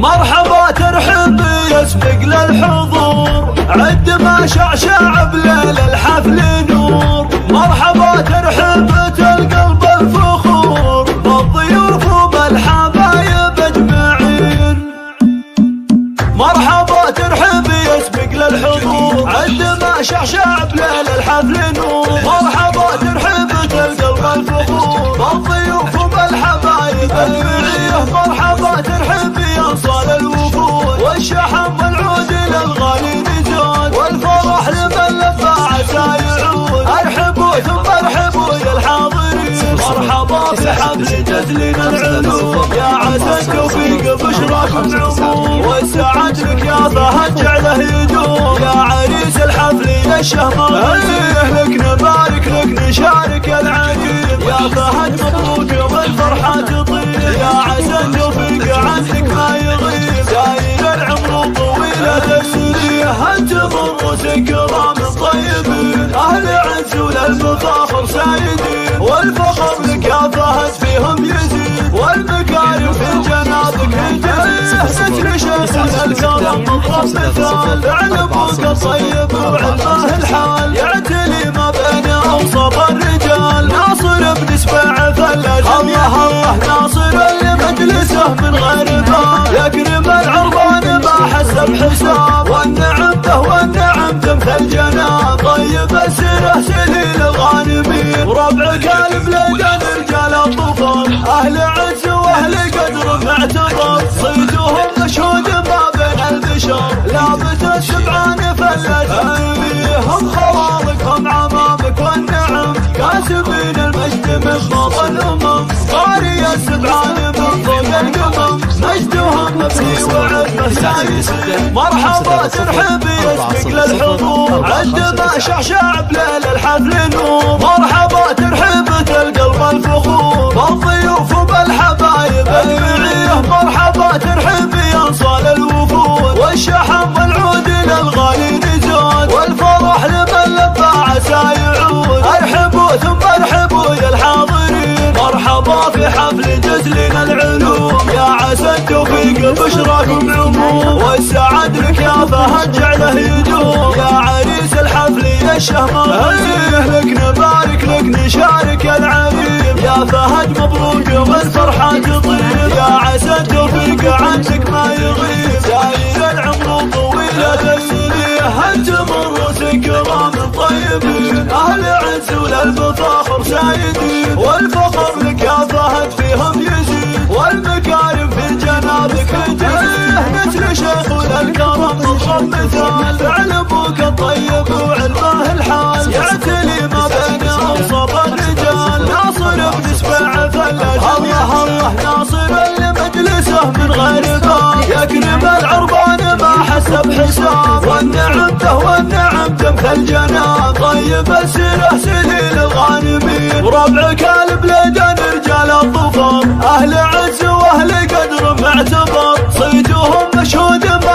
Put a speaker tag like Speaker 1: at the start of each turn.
Speaker 1: مرحبا ترحب يسبق للحضور، عد ما شعشع بليل الحفل نور. مرحبا ترحب القلب الفخور، بالضيوف وبالحبايب اجمعين. مرحبا ترحب يسبق للحضور، عد ما شعشع بليل الحفل نور. مرحبا ترحب القلب الفخور، بالضيوف وبالحبايب اجمعين. مرحبا ترحب يا صال الوفود، والشحم والعود للغالي نزود، والفرح لمن لبى عسى يعود. ارحبوا ثم ارحبوا يا الحاضرين، مرحبا في حفل جزلنا العلوم. يا عسى التوفيق بشراكم عموم، والسعد لك يا فهد جعله يدوم. يا عريس الحفل يا الشهمان، لك نبارك لك نشارك العقيم. يا فهد مبروك والفرحة تطيب، يا عسى التوفيق عندك ما يغيب. داير العمر طويلة السنين، انتم رؤوس كرام طيبين. اهل عز وللمفاخر سايدين، والفخر لك يا فهد فيهم يزيد. والمكارم في جنابك تزيد، مثل شيخنا الكرم مضرب مثال. فعل ابوك الطيب وعلمه الحال، يعتلي ما بين اوسط الرجال. ناصر بن سبع ثلج، الله الله ناصر اللي مجلسه من غير بال. يكرم العربان ما حسب حساب، والنعم به والنعم تمثل جناب. طيب السيره سليل الغانمين، وربعك البلدان رجال الطوفان. اهل عز واهل قدر معتبر، صيدهم مشهود ما بين البشر. لابت السبعان فلت هم خوارقهم عمامك والنعم. كاسبين المجد من فوق الامم، قاري السبعان من فوق القمم. مجدهم مبني وعرفه سايسين. مرحبا ترحب يسبق للحضور، عد ما شعشع بليل الحفل نور. مرحبا ترحب القلب الفخور، بالضيوف وبالحبايب اجمعين. مرحبا ترحب يا صال الوفود، والشحم والعود للغالي نزود. والفرح لمن لبى عسى يعود. ارحبوا ثم ارحبوا يا الحاضرين، مرحبا في حفل جزلنا العلوم. يا عسى التوفيق بشراكم عموم، والسعد لك يا فهد جعله يدوم. يا عريس الحفل يا الشهمان، لك نبارك لك نشارك العقيم. يا فهد مبروك والفرحة تطيب، يا عسى التوفيق عندك ما يغيب. داير العمر طويلة السنين، انتم رؤوس كرام طيبين. اهل عز وللمفاخر سايدين، والفخر لك يا فهد فيهم يزيد. والمكارم في جنابك تزيد، مثل شيخنا الكرم مضرب مثال. فعل ابوك الطيب وعلمه الحال، يعتلي ما بين اوسط الرجال. ناصر بن سبع ثلج، الله الله ناصر اللي مجلسه من غير بال. يكرم العربان ما حسب حساب، والنعم به والنعم تمثل جناب. طيب السيره سليل الغانمين، وربعك البلدان رجال الطوفان. اهل عز واهل قدر معتبر، صيدهم مشهود ما